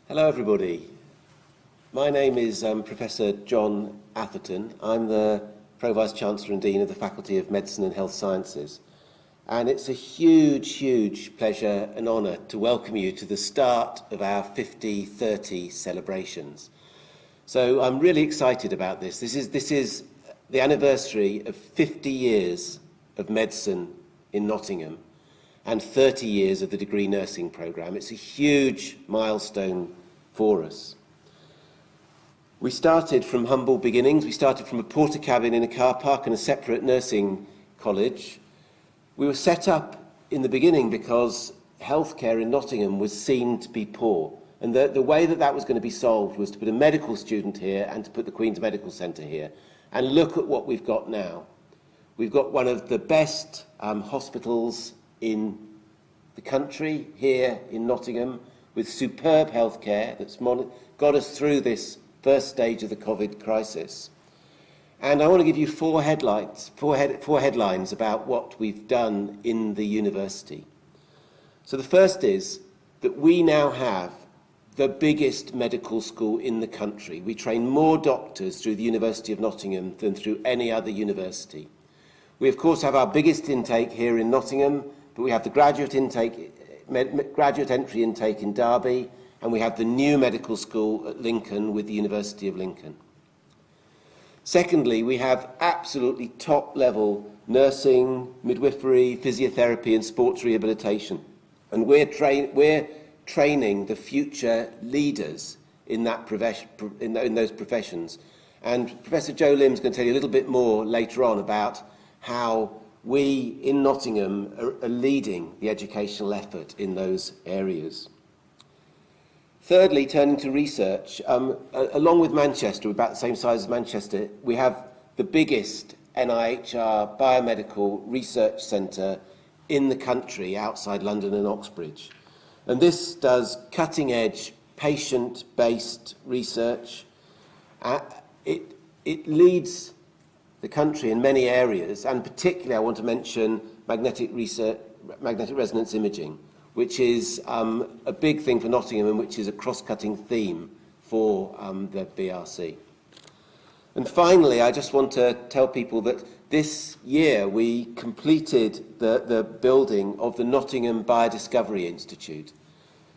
Hello everybody. My name is Professor John Atherton. I'm the Pro-Vice Chancellor and Dean of the Faculty of Medicine and Health Sciences. And it's a huge pleasure and honour to welcome you to the start of our 50-30 celebrations. So I'm really excited about this. This is the anniversary of 50 years of medicine in Nottingham and 30 years of the degree nursing programme. It's a huge milestone for us. We started from humble beginnings. We started from a porter cabin in a car park and a separate nursing college. We were set up in the beginning because healthcare in Nottingham was seen to be poor. And the way that was going to be solved was to put a medical student here and to put the Queen's Medical Centre here. And look at what we've got now. We've got one of the best hospitals in the country here in Nottingham, with superb healthcare that's got us through this first stage of the COVID crisis. And I want to give you four headlines about what we've done in the university. So the first is that we now have the biggest medical school in the country. We train more doctors through the University of Nottingham than through any other university. We of course have our biggest intake here in Nottingham, but we have the graduate entry intake in Derby, and we have the new medical school at Lincoln with the University of Lincoln. Secondly, we have absolutely top-level nursing, midwifery, physiotherapy and sports rehabilitation. And we're training the future leaders in those professions. And Professor Jo Lymn is going to tell you a little bit more later on about how we in Nottingham are leading the educational effort in those areas. Thirdly, turning to research, along with Manchester, about the same size as Manchester, we have the biggest NIHR biomedical research centre in the country outside London and Oxbridge. And this does cutting-edge, patient-based research. It leads the country in many areas, and particularly I want to mention magnetic resonance imaging, which is a big thing for Nottingham and which is a cross-cutting theme for the BRC. And finally, I just want to tell people that this year we completed the building of the Nottingham Biodiscovery Institute.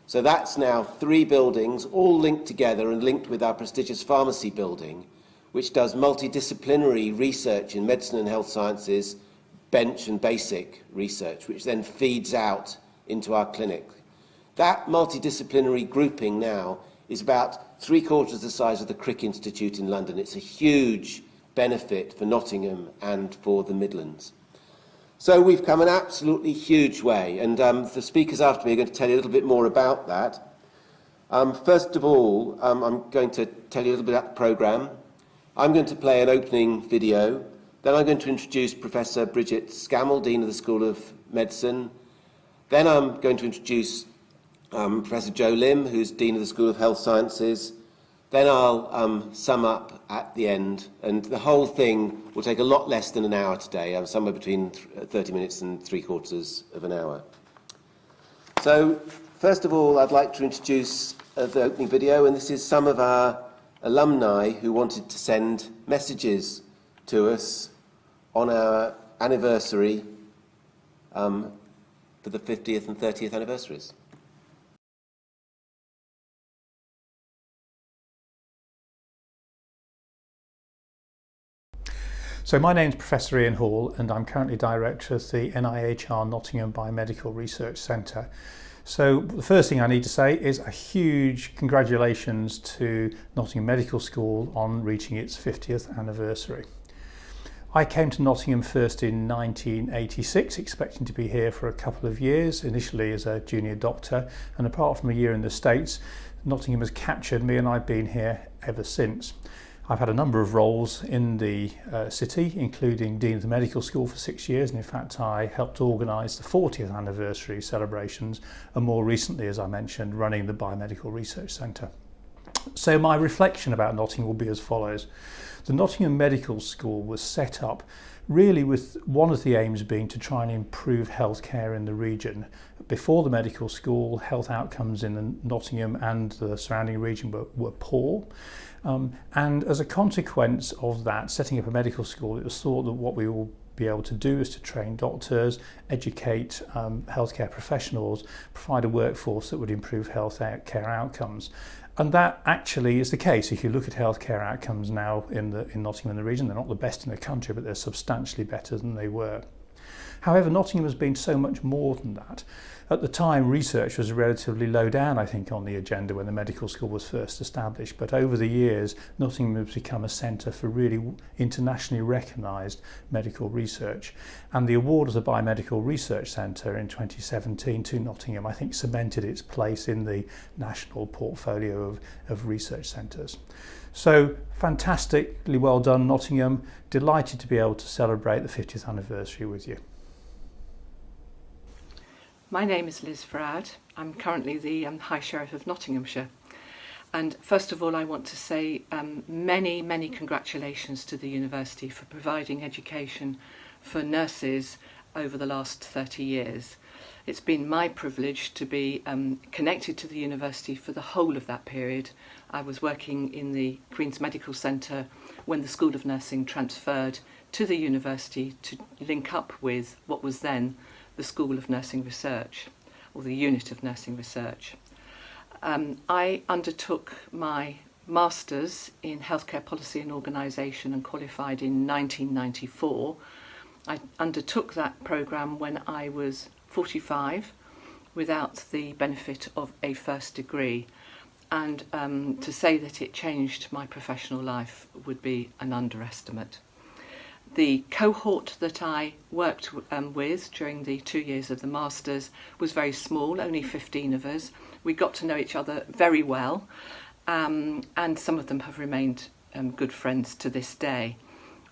So that's now 3 buildings, all linked together and linked with our prestigious pharmacy building, which does multidisciplinary research in medicine and health sciences, bench and basic research, which then feeds out into our clinic. That multidisciplinary grouping now is about 3/4 the size of the Crick Institute in London. It's a huge benefit for Nottingham and for the Midlands. So we've come an absolutely huge way, and the speakers after me are going to tell you a little bit more about that. First of all, I'm going to tell you a little bit about the programme. I'm going to play an opening video. Then I'm going to introduce Professor Brigitte Scammell, Dean of the School of Medicine. Then I'm going to introduce Professor Jo Lymn, who's Dean of the School of Health Sciences. Then I'll sum up at the end, and the whole thing will take a lot less than an hour today, somewhere between 30 minutes and 3/4 of an hour. So, first of all, I'd like to introduce the opening video, and this is some of our alumni who wanted to send messages to us on our anniversary for the 50th and 30th anniversaries. So my name is Professor Ian Hall, and I'm currently Director of the NIHR Nottingham Biomedical Research Centre. So the first thing I need to say is a huge congratulations to Nottingham Medical School on reaching its 50th anniversary. I came to Nottingham first in 1986, expecting to be here for a couple of years, initially as a junior doctor, and apart from a year in the States, Nottingham has captured me and I've been here ever since. I've had a number of roles in the city, including Dean of the Medical School for 6 years, and in fact I helped organise the 40th anniversary celebrations, and more recently, as I mentioned, running the Biomedical Research Centre. So my reflection about Nottingham will be as follows. The Nottingham Medical School was set up really with one of the aims being to try and improve healthcare in the region. Before the medical school, health outcomes in Nottingham and the surrounding region were poor. And as a consequence of that, setting up a medical school, it was thought that what we will be able to do is to train doctors, educate healthcare professionals, provide a workforce that would improve healthcare outcomes. And that actually is the case. If you look at healthcare outcomes now in Nottingham and the region, they're not the best in the country, but they're substantially better than they were. However, Nottingham has been so much more than that. At the time, research was relatively low down, I think, on the agenda when the medical school was first established. But over the years, Nottingham has become a centre for really internationally recognised medical research. And the award of the Biomedical Research Centre in 2017 to Nottingham, I think, cemented its place in the national portfolio of research centres. So, fantastically well done, Nottingham. Delighted to be able to celebrate the 50th anniversary with you. My name is Liz Froud. I'm currently the High Sheriff of Nottinghamshire. And first of all, I want to say many congratulations to the University for providing education for nurses over the last 30 years. It's been my privilege to be connected to the University for the whole of that period. I was working in the Queen's Medical Centre when the School of Nursing transferred to the University to link up with what was then the School of Nursing Research, or the Unit of Nursing Research. I undertook my Masters in Healthcare Policy and Organisation and qualified in 1994. I undertook that programme when I was 45 without the benefit of a first degree, and to say that it changed my professional life would be an underestimate. The cohort that I worked with during the 2 years of the Masters was very small, only 15 of us. We got to know each other very well, and some of them have remained good friends to this day.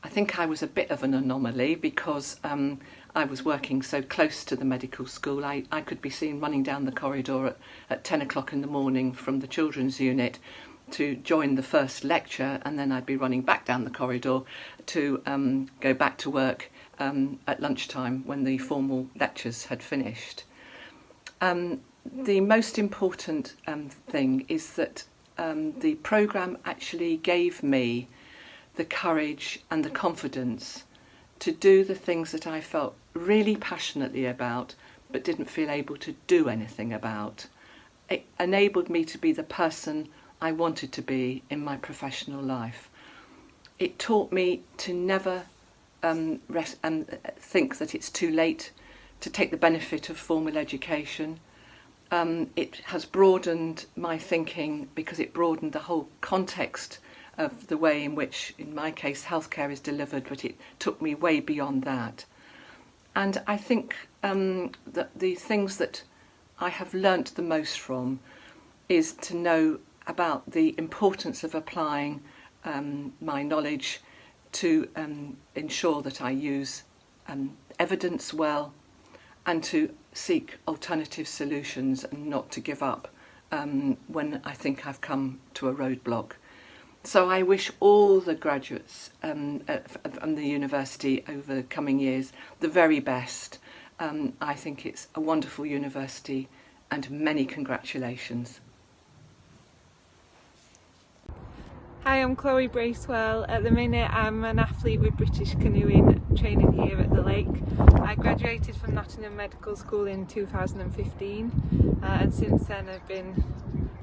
I think I was a bit of an anomaly because I was working so close to the medical school. I could be seen running down the corridor at 10 o'clock in the morning from the children's unit to join the first lecture, and then I'd be running back down the corridor to go back to work at lunchtime when the formal lectures had finished. The most important thing is that the programme actually gave me the courage and the confidence to do the things that I felt really passionately about but didn't feel able to do anything about. It enabled me to be the person I wanted to be in my professional life. It taught me to never think that it's too late to take the benefit of formal education. It has broadened my thinking because it broadened the whole context of the way in which, in my case, healthcare is delivered, but it took me way beyond that. And I think that the things that I have learnt the most from is to know about the importance of applying my knowledge to ensure that I use evidence well, and to seek alternative solutions and not to give up when I think I've come to a roadblock. So I wish all the graduates from the university over the coming years the very best. I think it's a wonderful university, and many congratulations. Hi, I'm Chloe Bracewell. At the minute I'm an athlete with British Canoeing, training here at the lake. I graduated from Nottingham Medical School in 2015 and since then I've been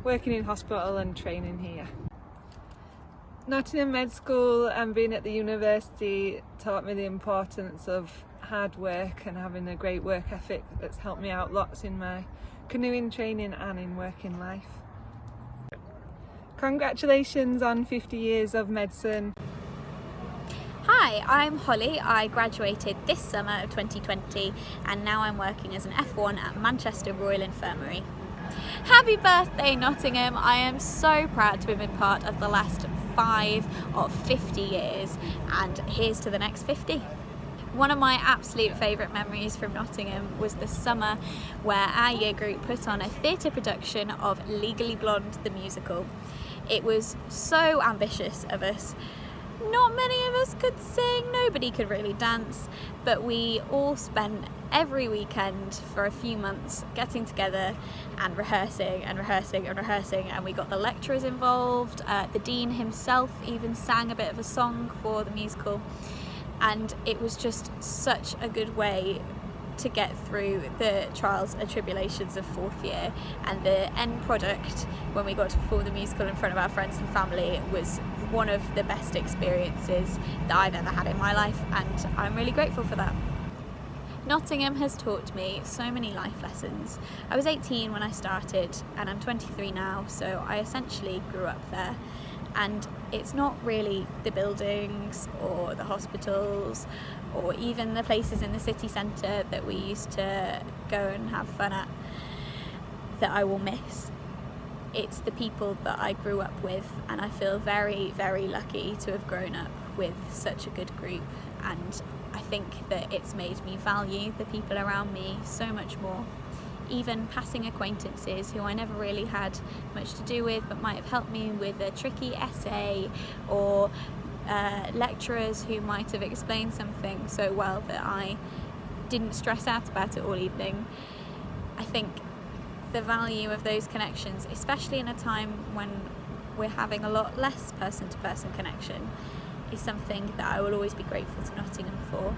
working in hospital and training here. Nottingham Med School and being at the university taught me the importance of hard work and having a great work ethic that's helped me out lots in my canoeing training and in working life. Congratulations on 50 years of medicine. Hi, I'm Holly. I graduated this summer of 2020 and now I'm working as an F1 at Manchester Royal Infirmary. Happy birthday, Nottingham! I am so proud to have been part of the last 5 of 50 years, and here's to the next 50. One of my absolute favourite memories from Nottingham was the summer where our year group put on a theatre production of Legally Blonde the musical. It was so ambitious of us, Not many of us could sing, nobody could really dance, but we all spent every weekend for a few months getting together and rehearsing and rehearsing and rehearsing, and we got the lecturers involved. The dean himself even sang a bit of a song for the musical, and it was just such a good way to get through the trials and tribulations of fourth year, and the end product when we got to perform the musical in front of our friends and family was one of the best experiences that I've ever had in my life, and I'm really grateful for that. Nottingham has taught me so many life lessons. I was 18 when I started and I'm 23 now, so I essentially grew up there. And it's not really the buildings or the hospitals or even the places in the city centre that we used to go and have fun at that I will miss. It's the people that I grew up with, and I feel very, very lucky to have grown up with such a good group, and I think that it's made me value the people around me so much more. Even passing acquaintances who I never really had much to do with but might have helped me with a tricky essay, or lecturers who might have explained something so well that I didn't stress out about it all evening. I think the value of those connections, especially in a time when we're having a lot less person-to-person connection, is something that I will always be grateful to Nottingham for.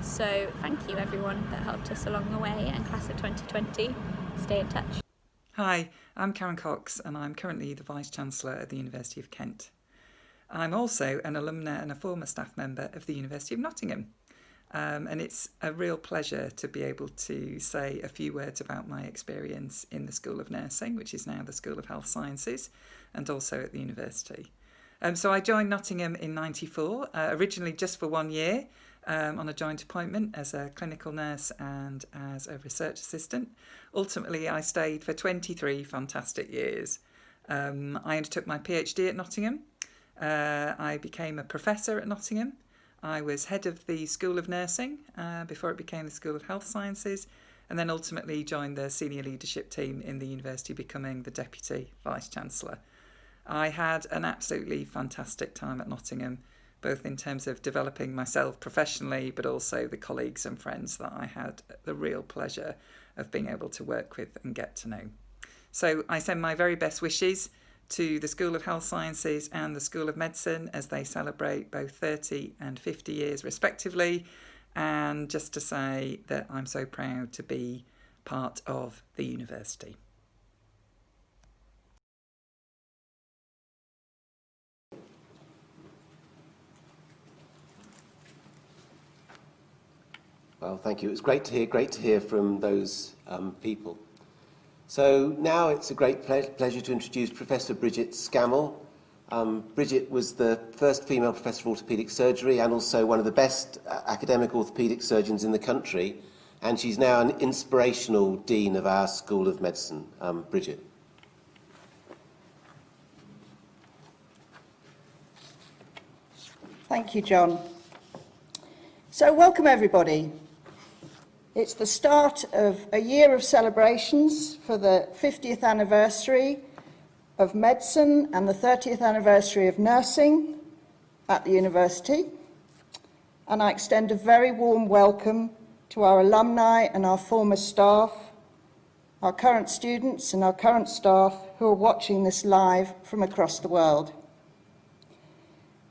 So thank you everyone that helped us along the way, and class of 2020, stay in touch. Hi, I'm Karen Cox and I'm currently the Vice-Chancellor at the University of Kent. I'm also an alumna and a former staff member of the University of Nottingham. And it's a real pleasure to be able to say a few words about my experience in the School of Nursing, which is now the School of Health Sciences, and also at the university. So I joined Nottingham in '94, originally just for 1 year, on a joint appointment as a clinical nurse and as a research assistant. Ultimately, I stayed for 23 fantastic years. I undertook my PhD at Nottingham. I became a professor at Nottingham. I was head of the School of Nursing before it became the School of Health Sciences, and then ultimately joined the senior leadership team in the university, becoming the Deputy Vice-Chancellor. I had an absolutely fantastic time at Nottingham, both in terms of developing myself professionally, but also the colleagues and friends that I had the real pleasure of being able to work with and get to know. So I send my very best wishes to the School of Health Sciences and the School of Medicine as they celebrate both 30 and 50 years respectively, and just to say that I'm so proud to be part of the university. Well, thank you. It was great to hear from those people. So now it's a great pleasure to introduce Professor Brigitte Scammell. Brigitte was the first female professor of orthopaedic surgery and also one of the best academic orthopaedic surgeons in the country, and she's now an inspirational dean of our School of Medicine. Brigitte. Thank you, John. So welcome everybody. It's the start of a year of celebrations for the 50th anniversary of medicine and the 30th anniversary of nursing at the university. And I extend a very warm welcome to our alumni and our former staff, our current students and our current staff who are watching this live from across the world.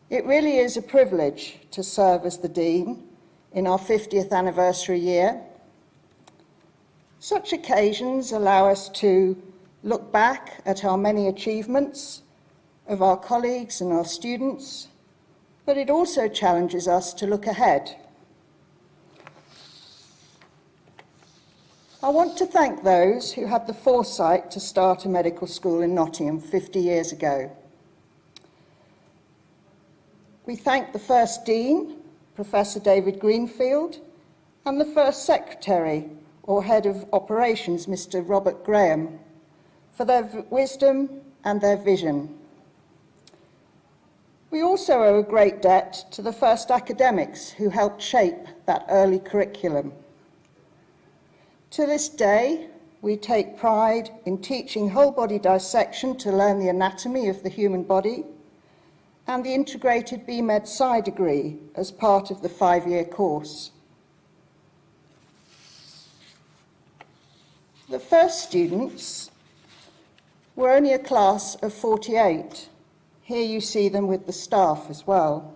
It really is a privilege to serve as the Dean in our 50th anniversary year. Such occasions allow us to look back at our many achievements of our colleagues and our students, but it also challenges us to look ahead. I want to thank those who had the foresight to start a medical school in Nottingham 50 years ago. We thank the first Dean, Professor David Greenfield, and the first Secretary, or Head of Operations, Mr. Robert Graham, for their wisdom and their vision. We also owe a great debt to the first academics who helped shape that early curriculum. To this day, we take pride in teaching whole body dissection to learn the anatomy of the human body, and the integrated BMed Sci degree as part of the 5-year course. The first students were only a class of 48. Here you see them with the staff as well.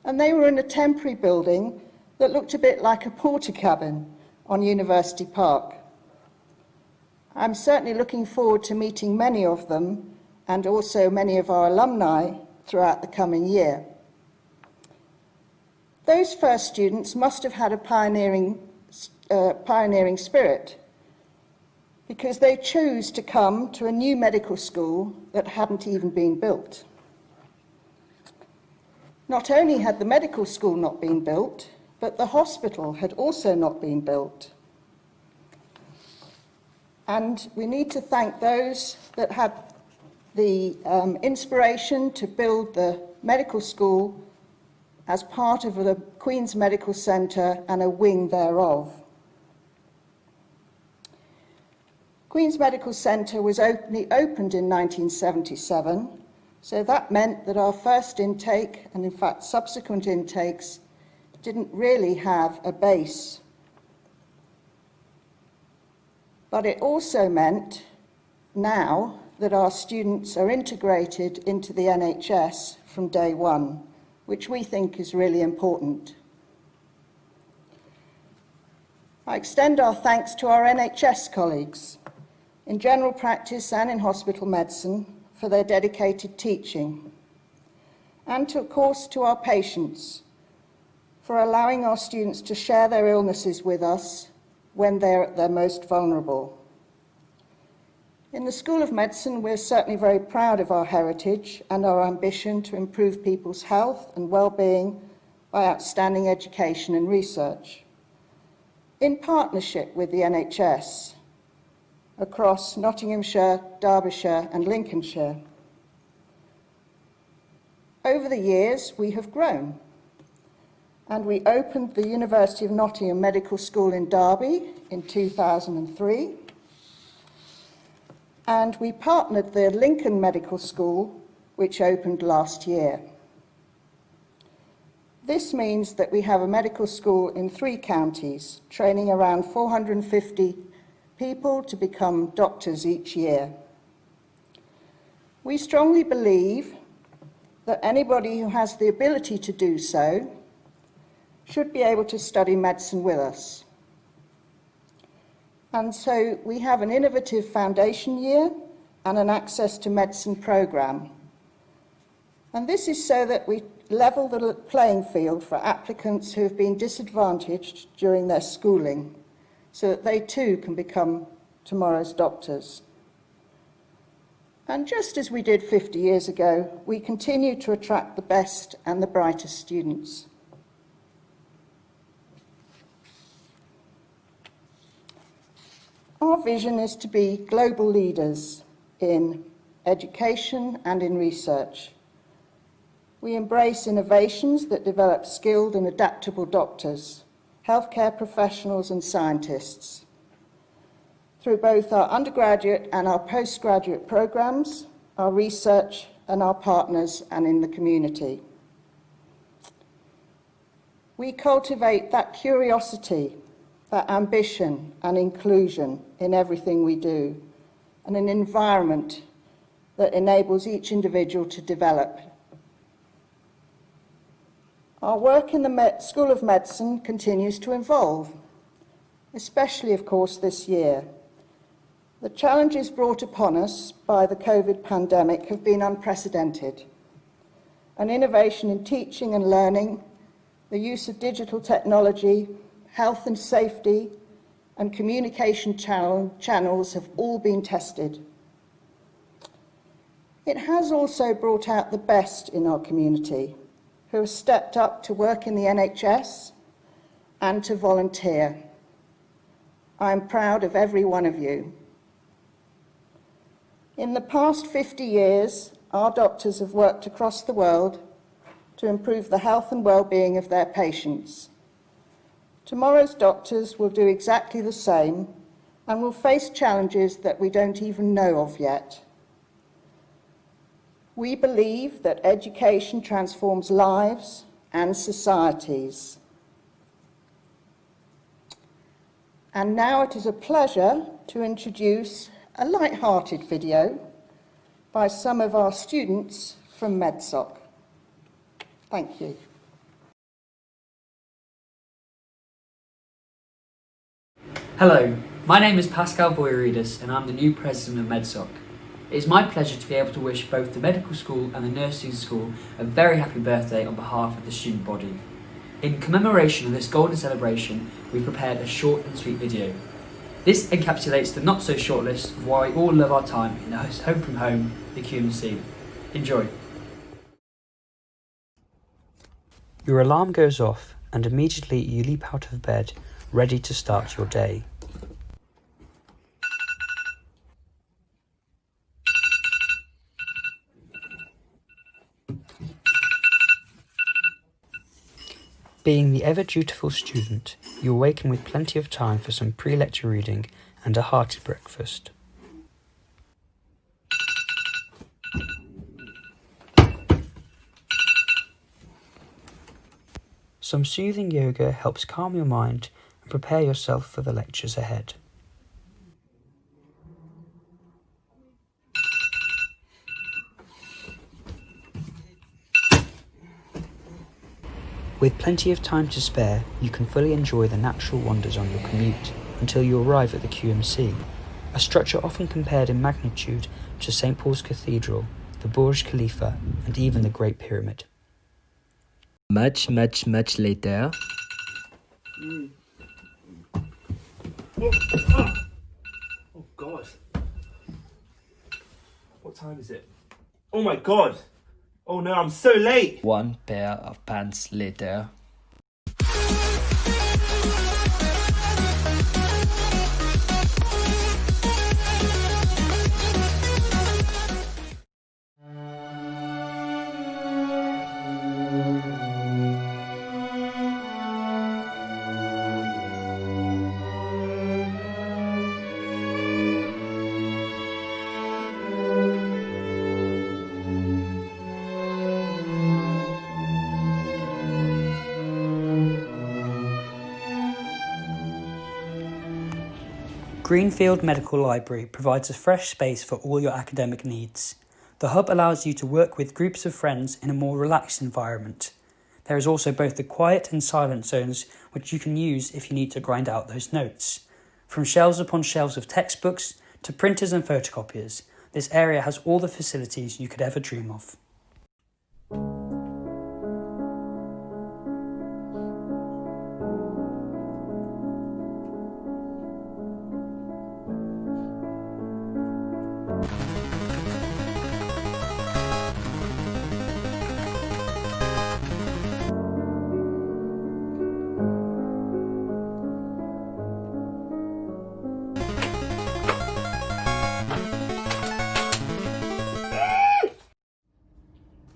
And they were in a temporary building that looked a bit like a porter cabin on University Park. I'm certainly looking forward to meeting many of them and also many of our alumni throughout the coming year. Those first students must have had a pioneering spirit, because they chose to come to a new medical school that hadn't even been built. Not only had the medical school not been built, but the hospital had also not been built. And we need to thank those that had the inspiration to build the medical school as part of the Queen's Medical Centre and a wing thereof. Queen's Medical Centre was opened in 1977, so that meant that our first intake, and in fact subsequent intakes, didn't really have a base. But it also meant now that our students are integrated into the NHS from day one, which we think is really important. I extend our thanks to our NHS colleagues in general practice and in hospital medicine for their dedicated teaching, and of course to our patients for allowing our students to share their illnesses with us when they're at their most vulnerable. In the School of Medicine, we're certainly very proud of our heritage and our ambition to improve people's health and well-being by outstanding education and research, in partnership with the NHS across Nottinghamshire, Derbyshire and Lincolnshire. Over the years, we have grown, and we opened the University of Nottingham Medical School in Derby in 2003, and we partnered the Lincoln Medical School, which opened last year. This means that we have a medical school in 3 counties, training around 450 people to become doctors each year. We strongly believe that anybody who has the ability to do so should be able to study medicine with us. And so we have an innovative foundation year and an access to medicine programme. And this is so that we level the playing field for applicants who have been disadvantaged during their schooling, so that they too can become tomorrow's doctors. And just as we did 50 years ago, we continue to attract the best and the brightest students. Our vision is to be global leaders in education and in research. We embrace innovations that develop skilled and adaptable doctors, healthcare professionals and scientists, through both our undergraduate and our postgraduate programs, our research and our partners and in the community. We cultivate that curiosity, that ambition and inclusion in everything we do, and an environment that enables each individual to develop. Our work in the School of Medicine continues to evolve, especially, of course, this year. The challenges brought upon us by the COVID pandemic have been unprecedented. An innovation in teaching and learning, the use of digital technology, health and safety, and communication channels have all been tested. It has also brought out the best in our community, who have stepped up to work in the NHS and to volunteer. I am proud of every one of you. In the past 50 years, our doctors have worked across the world to improve the health and well-being of their patients. Tomorrow's doctors will do exactly the same and will face challenges that we don't even know of yet. We believe that education transforms lives and societies. And now it is a pleasure to introduce a light-hearted video by some of our students from MedSoc. Thank you. Hello, my name is Pascal Voyouridis and I'm the new president of MedSoc. It is my pleasure to be able to wish both the medical school and the nursing school a very happy birthday on behalf of the student body. In commemoration of this golden celebration, we prepared a short and sweet video. This encapsulates the not so short list of why we all love our time in the home from home, the QMC. Enjoy. Your alarm goes off and immediately you leap out of bed, ready to start your day. Being the ever-dutiful student, you awaken with plenty of time for some pre-lecture reading and a hearty breakfast. Some soothing yoga helps calm your mind and prepare yourself for the lectures ahead. With plenty of time to spare, you can fully enjoy the natural wonders on your commute until you arrive at the QMC, a structure often compared in magnitude to St. Paul's Cathedral, the Burj Khalifa, and even the Great Pyramid. Much later. Oh God. What time is it? Oh my God. Oh no, I'm so late. One pair of pants later. Greenfield Medical Library provides a fresh space for all your academic needs. The hub allows you to work with groups of friends in a more relaxed environment. There is also both the quiet and silent zones which you can use if you need to grind out those notes. From shelves upon shelves of textbooks to printers and photocopiers, this area has all the facilities you could ever dream of.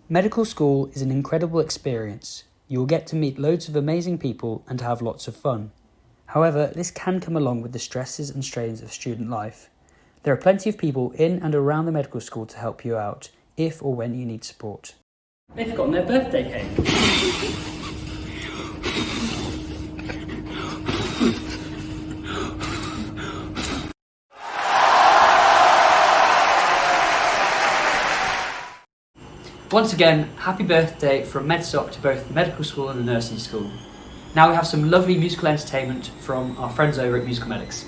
Medical school is an incredible experience. You will get to meet loads of amazing people and have lots of fun. However, this can come along with the stresses and strains of student life. There are plenty of people in and around the medical school to help you out, if or when you need support. They've forgotten their birthday cake. Once again, happy birthday from MedSoc to both the medical school and the nursing school. Now we have some lovely musical entertainment from our friends over at Musical Medics.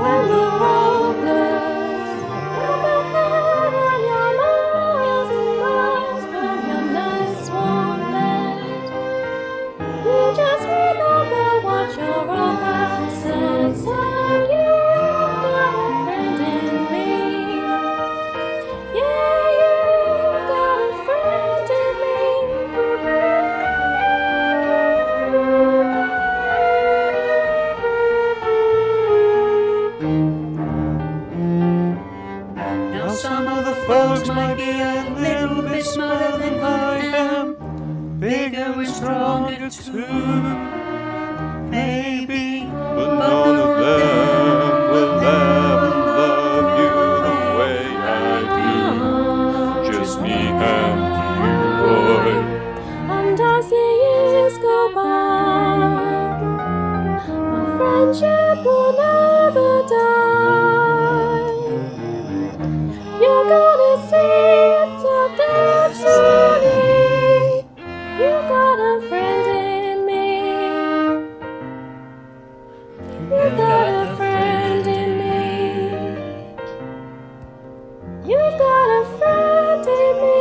When the road looks overhead and you're Now some of the folks might be a little bit smarter than I am, bigger and stronger too, maybe, but none of them will ever love you the way I do. Just me and you, boy. And as the years go by, our friendship will never die. You're gonna see it's a destiny. You got a friend in me. You got a friend in me. You got a friend in me.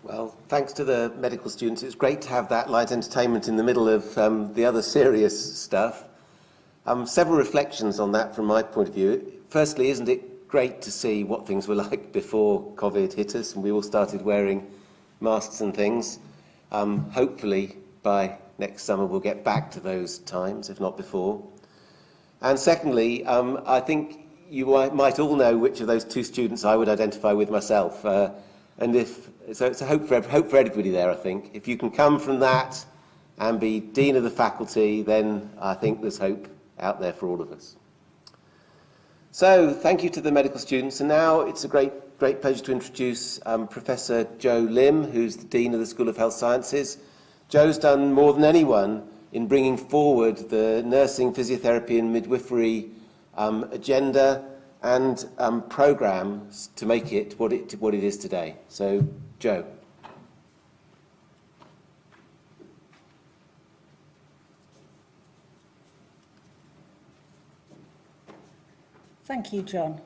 Well, thanks to the medical students. It's great to have that light entertainment in the middle of the other serious stuff. Several reflections on that from my point of view. Firstly, isn't it great to see what things were like before COVID hit us and we all started wearing masks and things? Hopefully, by next summer, we'll get back to those times, if not before. And secondly, I think you might all know which of those two students I would identify with myself. And so it's a hope for everybody there, I think. If you can come from that and be Dean of the Faculty, then I think there's hope out there for all of us. So thank you to the medical students. And now it's a great pleasure to introduce Professor Jo Lymn, who's the Dean of the School of Health Sciences. Jo's done more than anyone in bringing forward the nursing, physiotherapy and midwifery agenda and programmes to make it what it is today. So, Jo. Thank you, John.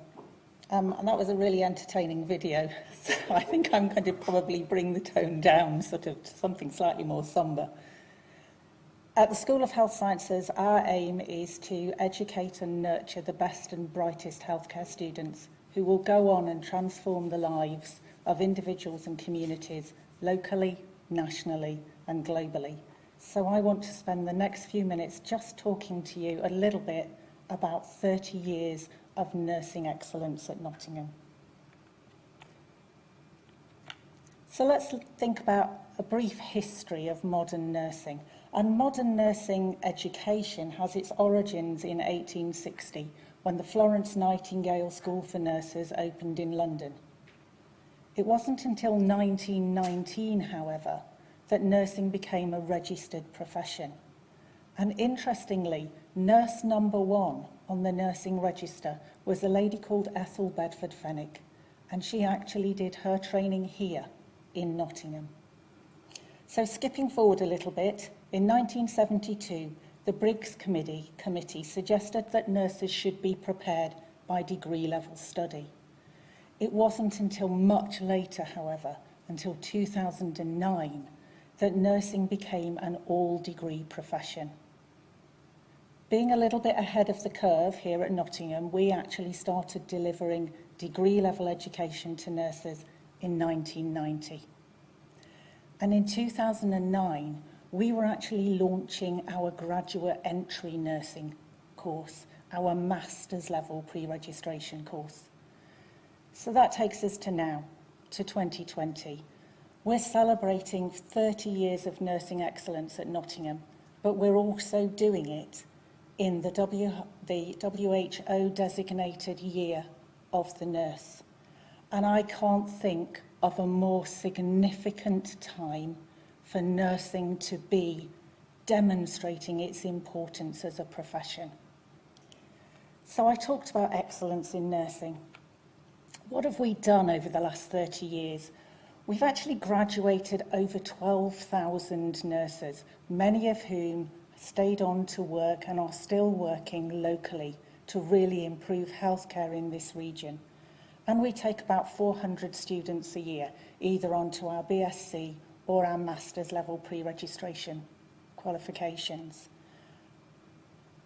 And that was a really entertaining video. So I think I'm going to probably bring the tone down, sort of to something slightly more sombre. At the School of Health Sciences, our aim is to educate and nurture the best and brightest healthcare students who will go on and transform the lives of individuals and communities locally, nationally and globally. So I want to spend the next few minutes just talking to you a little bit about 30 years of nursing excellence at Nottingham. So let's think about a brief history of modern nursing. And modern nursing education has its origins in 1860, when the Florence Nightingale School for Nurses opened in London. It wasn't until 1919, however, that nursing became a registered profession. And interestingly, nurse number 1 on the nursing register was a lady called Ethel Bedford Fenwick, and she actually did her training here in Nottingham. So skipping forward a little bit, in 1972, the Briggs Committee suggested that nurses should be prepared by degree-level study. It wasn't until much later, however, until 2009, that nursing became an all-degree profession. Being a little bit ahead of the curve here at Nottingham, we actually started delivering degree-level education to nurses in 1990. And in 2009, we were actually launching our graduate entry nursing course, our master's level pre-registration course. So that takes us to now, to 2020. We're celebrating 30 years of nursing excellence at Nottingham, but we're also doing it in the WHO designated year of the nurse. And I can't think of a more significant time for nursing to be demonstrating its importance as a profession. So I talked about excellence in nursing. What have we done over the last 30 years? We've actually graduated over 12,000 nurses, many of whom stayed on to work and are still working locally to really improve healthcare in this region. And we take about 400 students a year, either onto our BSc or our master's level pre-registration qualifications.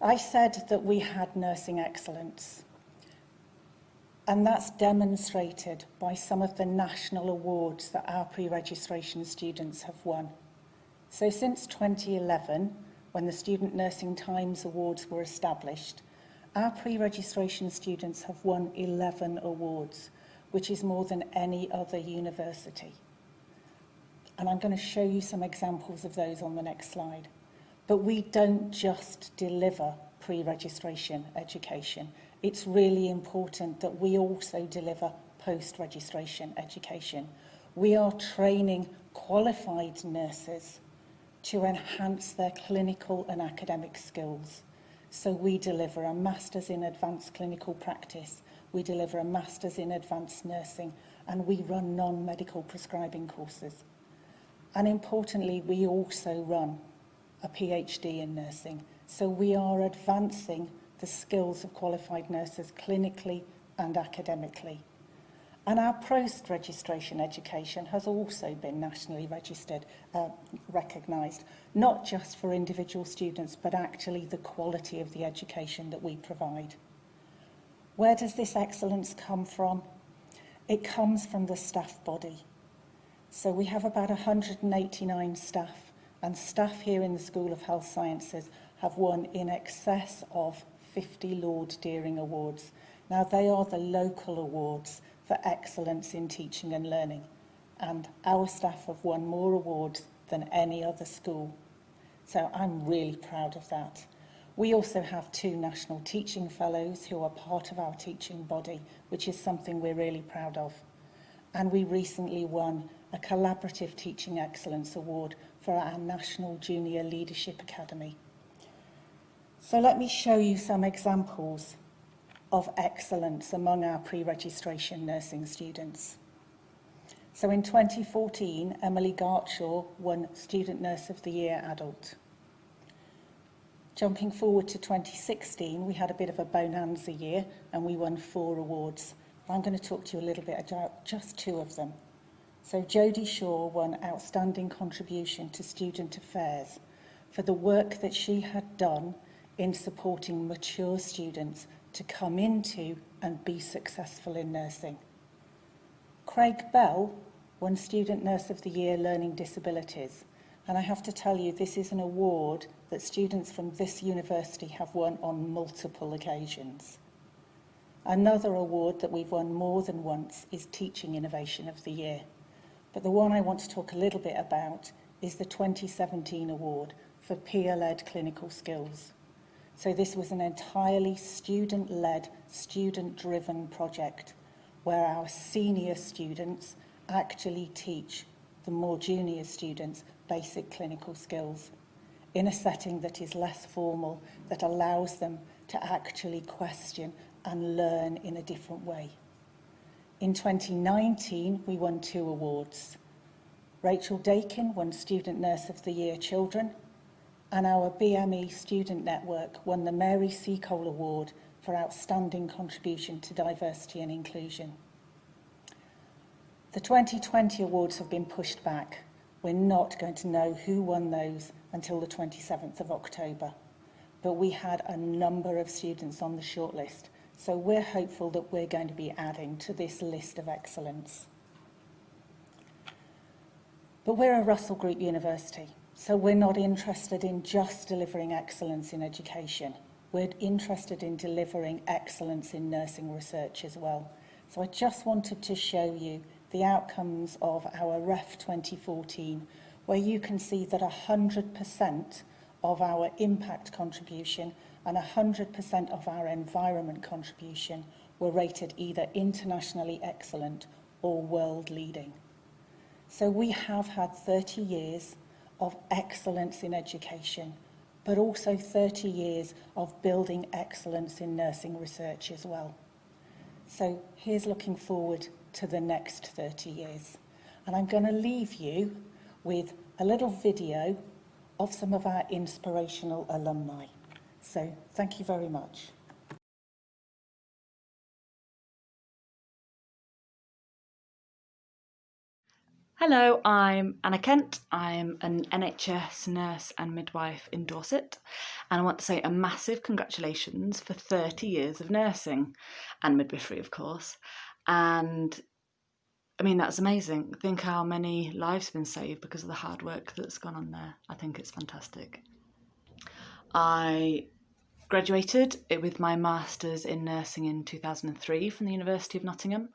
I said that we had nursing excellence. And that's demonstrated by some of the national awards that our pre-registration students have won. So since 2011, when the Student Nursing Times Awards were established, our pre-registration students have won 11 awards, which is more than any other university. And I'm going to show you some examples of those on the next slide. But we don't just deliver pre-registration education. It's really important that we also deliver post-registration education. We are training qualified nurses to enhance their clinical and academic skills. So we deliver a Masters in Advanced Clinical Practice, we deliver a Masters in Advanced Nursing, and we run non-medical prescribing courses. And importantly, we also run a PhD in nursing. So we are advancing the skills of qualified nurses clinically and academically. And our post-registration education has also been nationally recognised, not just for individual students, but actually the quality of the education that we provide. Where does this excellence come from? It comes from the staff body. So we have about 189 staff, and staff here in the School of Health Sciences have won in excess of 50 Lord Deering Awards. Now, they are the local awards for excellence in teaching and learning, and our staff have won more awards than any other school. So I'm really proud of that. We also have 2 National Teaching Fellows who are part of our teaching body, which is something we're really proud of. And we recently won a Collaborative Teaching Excellence Award for our National Junior Leadership Academy. So let me show you some examples of excellence among our pre-registration nursing students. So in 2014, Emily Gartshaw won Student Nurse of the Year Adult. Jumping forward to 2016, we had a bit of a bonanza year and we won 4 awards. I'm going to talk to you a little bit about just 2 of them. So Jodie Shaw won Outstanding Contribution to Student Affairs for the work that she had done in supporting mature students to come into and be successful in nursing. Craig Bell won Student Nurse of the Year Learning Disabilities, and I have to tell you, this is an award that students from this university have won on multiple occasions. Another award that we've won more than once is Teaching Innovation of the Year, but the one I want to talk a little bit about is the 2017 award for peer-led clinical skills. So this was an entirely student-led, student-driven project where our senior students actually teach the more junior students basic clinical skills in a setting that is less formal, that allows them to actually question and learn in a different way. In 2019, we won 2 awards. Rachel Dakin won Student Nurse of the Year Children, and our BME Student Network won the Mary Seacole Award for Outstanding Contribution to Diversity and Inclusion. The 2020 awards have been pushed back. We're not going to know who won those until the 27th of October. But we had a number of students on the shortlist, so we're hopeful that we're going to be adding to this list of excellence. But we're a Russell Group university, so we're not interested in just delivering excellence in education. We're interested in delivering excellence in nursing research as well. So I just wanted to show you the outcomes of our REF 2014, where you can see that 100% of our impact contribution and 100% of our environment contribution were rated either internationally excellent or world leading. So we have had 30 years of excellence in education, but also 30 years of building excellence in nursing research as well. So here's looking forward to the next 30 years. And I'm going to leave you with a little video of some of our inspirational alumni. So thank you very much. Hello, I'm Anna Kent. I'm an NHS nurse and midwife in Dorset, and I want to say a massive congratulations for 30 years of nursing and midwifery, of course. And I mean, that's amazing. Think how many lives have been saved because of the hard work that's gone on there. I think it's fantastic. I graduated with my Masters in Nursing in 2003 from the University of Nottingham,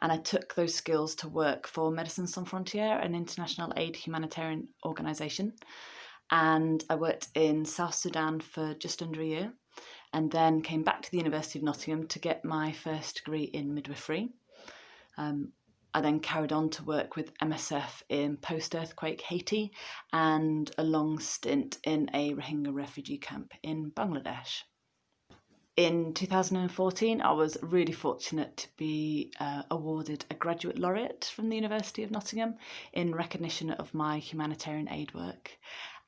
and I took those skills to work for Médecins Sans Frontières, an international aid humanitarian organisation. And I worked in South Sudan for just under a year, and then came back to the University of Nottingham to get my first degree in midwifery. I then carried on to work with MSF in post-earthquake Haiti and a long stint in a Rohingya refugee camp in Bangladesh. In 2014, I was really fortunate to be awarded a graduate laureate from the University of Nottingham in recognition of my humanitarian aid work.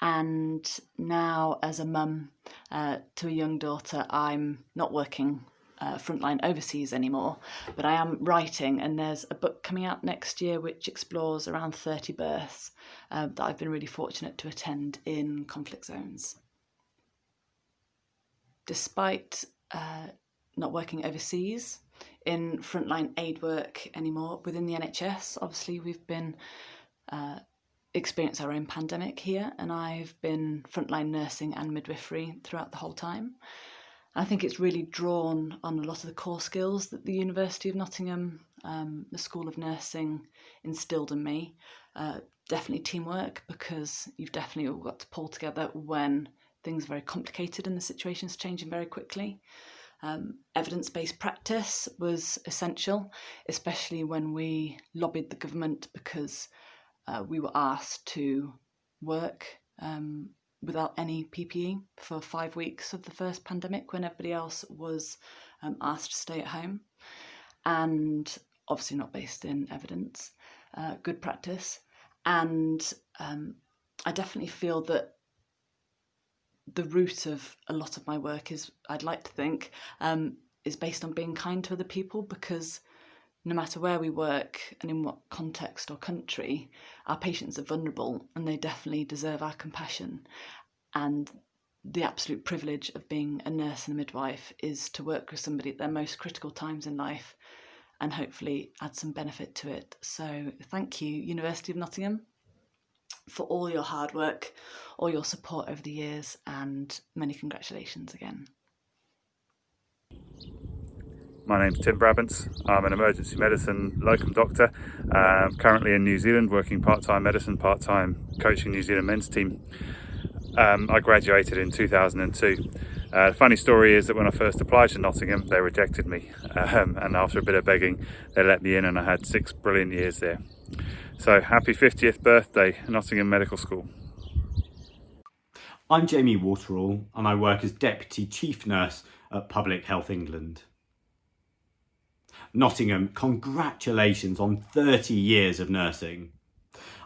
And now, as a mum to a young daughter, I'm not working frontline overseas anymore, but I am writing, and there's a book coming out next year which explores around 30 births that I've been really fortunate to attend in conflict zones. Despite not working overseas in frontline aid work anymore within the NHS, obviously we've been experienced our own pandemic here, and I've been frontline nursing and midwifery throughout the whole time. I think it's really drawn on a lot of the core skills that the University of Nottingham, the School of Nursing, instilled in me. Definitely teamwork, because you've definitely all got to pull together when things are very complicated and the situation's changing very quickly. Evidence-based practice was essential, especially when we lobbied the government because we were asked to work without any PPE for 5 weeks of the first pandemic when everybody else was asked to stay at home, and obviously not based in evidence. Good practice. And I definitely feel that the root of a lot of my work is, I'd like to think, is based on being kind to other people, because no matter where we work and in what context or country, our patients are vulnerable and they definitely deserve our compassion. And the absolute privilege of being a nurse and a midwife is to work with somebody at their most critical times in life and hopefully add some benefit to it. So thank you, University of Nottingham, for all your hard work, all your support over the years, and many congratulations again. My name's Tim Brabants. I'm an emergency medicine locum doctor, currently in New Zealand working part-time medicine, part-time coaching New Zealand men's team. I graduated in 2002. The funny story is that when I first applied to Nottingham, they rejected me, and after a bit of begging they let me in, and I had 6 brilliant years there. So happy 50th birthday, Nottingham Medical School. I'm Jamie Waterall and I work as Deputy Chief Nurse at Public Health England. Nottingham, congratulations on 30 years of nursing.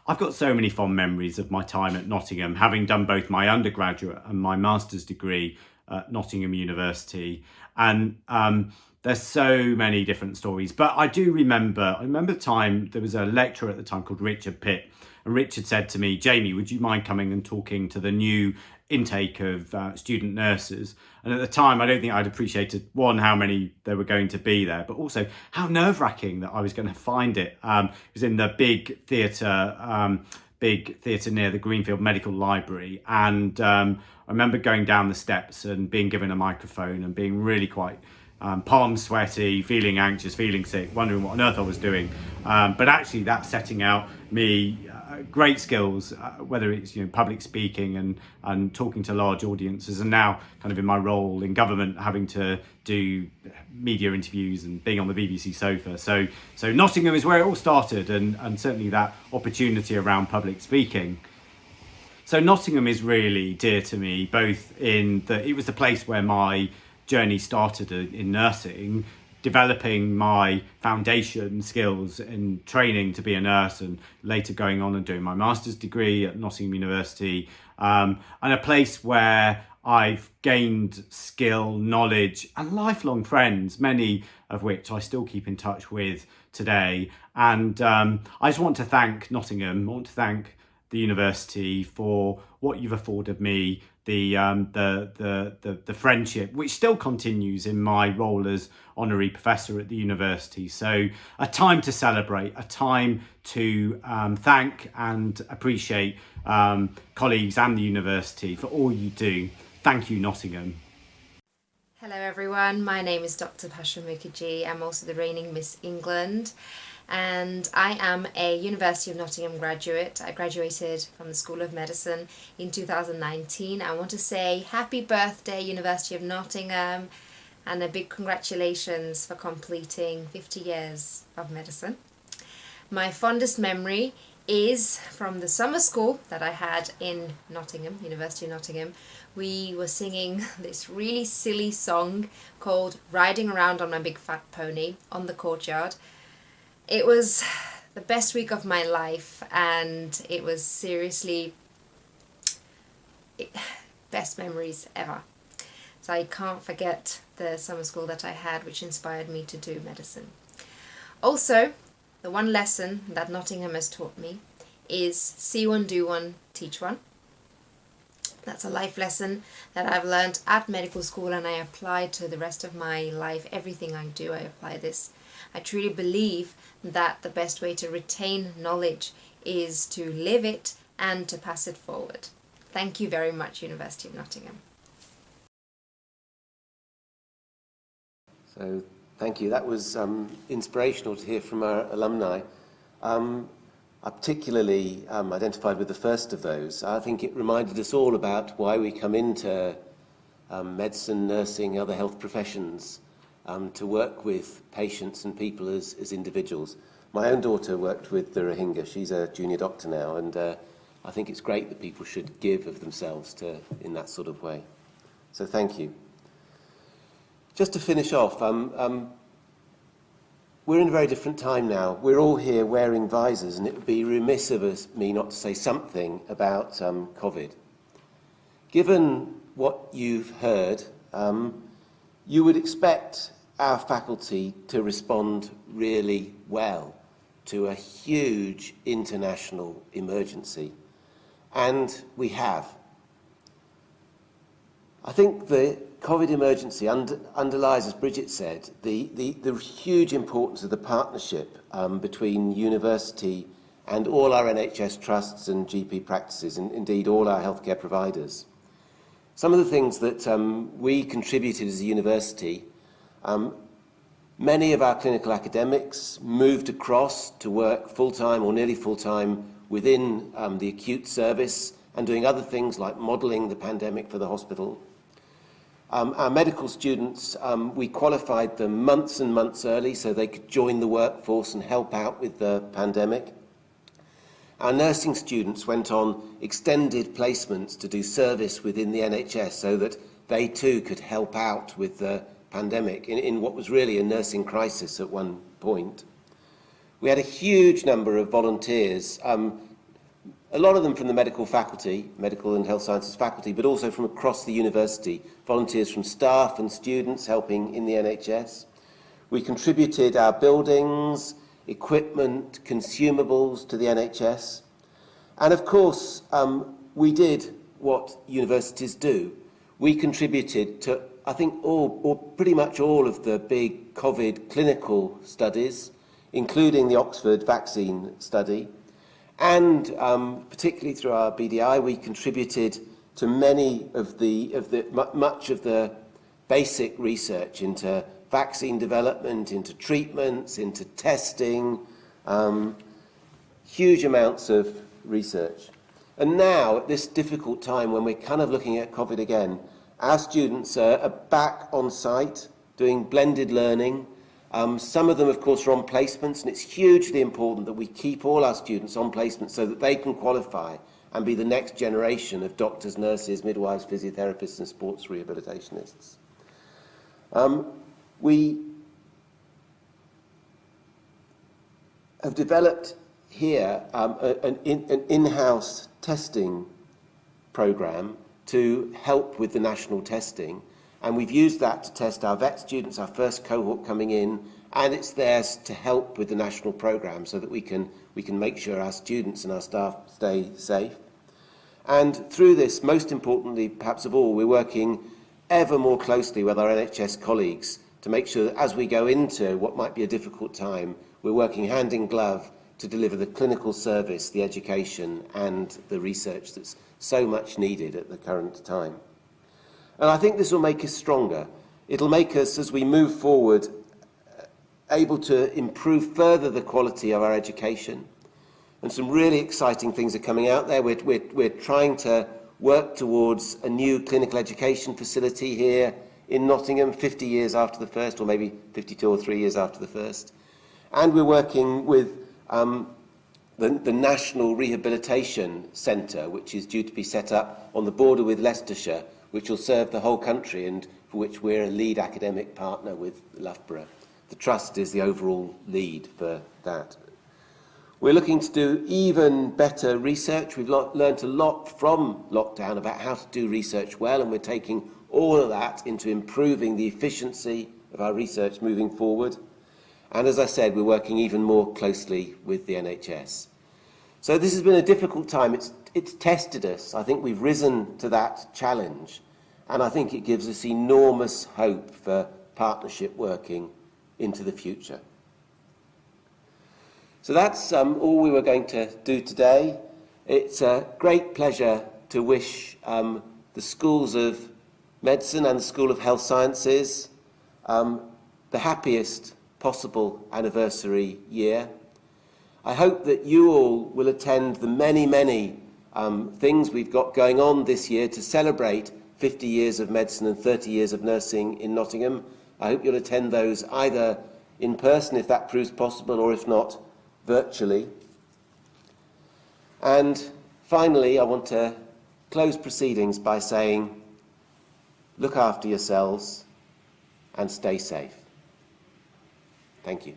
I've got so many fond memories of my time at Nottingham, having done both my undergraduate and my master's degree at Nottingham University. And there's so many different stories, but I remember the time, there was a lecturer at the time called Richard Pitt, and Richard said to me, Jamie, would you mind coming and talking to the new intake of student nurses? And at the time, I don't think I'd appreciated, one, how many there were going to be there, but also how nerve-wracking that I was going to find it. It was in the big theatre near the Greenfield Medical Library. And I remember going down the steps and being given a microphone and being really quite palms sweaty, feeling anxious, feeling sick, wondering what on earth I was doing. But actually that's setting out me great skills, whether it's public speaking and talking to large audiences, and now kind of in my role in government having to do media interviews and being on the BBC sofa. So Nottingham is where it all started, and certainly that opportunity around public speaking. So Nottingham is really dear to me, both in that it was the place where my journey started in nursing, developing my foundation skills in training to be a nurse, and later going on and doing my master's degree at Nottingham University, and a place where I've gained skill, knowledge and lifelong friends, many of which I still keep in touch with today. And I just want to thank Nottingham, I want to thank the university for what you've afforded me, the friendship, which still continues in my role as honorary professor at the university. So a time to celebrate, a time to thank and appreciate colleagues and the university for all you do. Thank you, Nottingham. Hello everyone, my name is Dr. Pasha Mukherjee. I'm also the reigning Miss England and I am a University of Nottingham graduate. I graduated from the School of Medicine in 2019. I want to say happy birthday University of Nottingham and a big congratulations for completing 50 years of medicine. My fondest memory is from the summer school that I had in Nottingham, University of Nottingham. We were singing this really silly song called Riding Around on My Big Fat Pony on the courtyard. It was the best week of my life and it was seriously best memories ever. So I can't forget the summer school that I had, which inspired me to do medicine. Also, the one lesson that Nottingham has taught me is see one, do one, teach one. That's a life lesson that I've learned at medical school and I apply to the rest of my life. Everything I do, I apply this. I truly believe that the best way to retain knowledge is to live it and to pass it forward. Thank you very much, University of Nottingham. So, thank you. That was inspirational to hear from our alumni. I particularly identified with the first of those. I think it reminded us all about why we come into medicine, nursing, other health professions, to work with patients and people as individuals. My own daughter worked with the Rohingya. She's a junior doctor now, and I think it's great that people should give of themselves in that sort of way. So thank you. Just to finish off, we're in a very different time now. We're all here wearing visors, and it would be remiss of me not to say something about COVID. Given what you've heard, you would expect our faculty to respond really well to a huge international emergency, and we have. I think the COVID emergency underlies, as Brigitte said, the huge importance of the partnership between university and all our NHS trusts and GP practices, and indeed all our healthcare providers. Some of the things that we contributed as a university, many of our clinical academics moved across to work full-time or nearly full-time within the acute service and doing other things like modelling the pandemic for the hospital. Our medical students, we qualified them months and months early so they could join the workforce and help out with the pandemic. Our nursing students went on extended placements to do service within the NHS so that they too could help out with the pandemic in what was really a nursing crisis at one point. We had a huge number of volunteers, a lot of them from the medical faculty, medical and health sciences faculty, but also from across the university, volunteers from staff and students helping in the NHS. We contributed our buildings, equipment, consumables to the NHS. And of course, we did what universities do. We contributed to, I think, pretty much all of the big COVID clinical studies, including the Oxford vaccine study. And particularly through our BDI, we contributed to much of the basic research into vaccine development, into treatments, into testing, huge amounts of research. And now, at this difficult time when we're kind of looking at COVID again, our students are back on site doing blended learning. Some of them, of course, are on placements, and it's hugely important that we keep all our students on placements so that they can qualify and be the next generation of doctors, nurses, midwives, physiotherapists, and sports rehabilitationists. We have developed here an in-house testing program to help with the national testing, and we've used that to test our vet students, our first cohort coming in, and it's there to help with the national programme so that we can make sure our students and our staff stay safe. And through this, most importantly, perhaps of all, we're working ever more closely with our NHS colleagues to make sure that as we go into what might be a difficult time, we're working hand in glove to deliver the clinical service, the education and the research that's so much needed at the current time. And I think this will make us stronger. It'll make us, as we move forward, able to improve further the quality of our education. And some really exciting things are coming out there. We're trying to work towards a new clinical education facility here in Nottingham 50 years after the first, or maybe 52 or 3 years after the first. And we're working with the National Rehabilitation Centre, which is due to be set up on the border with Leicestershire, which will serve the whole country and for which we're a lead academic partner with Loughborough. The Trust is the overall lead for that. We're looking to do even better research. We've learnt a lot from lockdown about how to do research well, and we're taking all of that into improving the efficiency of our research moving forward. And as I said, we're working even more closely with the NHS. So this has been a difficult time. It's tested us. I think we've risen to that challenge, and I think it gives us enormous hope for partnership working into the future. So that's all we were going to do today. It's a great pleasure to wish the Schools of Medicine and the School of Health Sciences the happiest possible anniversary year. I hope that you all will attend the many, many things we've got going on this year to celebrate 50 years of medicine and 30 years of nursing in Nottingham. I hope you'll attend those either in person if that proves possible, or if not, virtually. And finally, I want to close proceedings by saying, look after yourselves and stay safe. Thank you.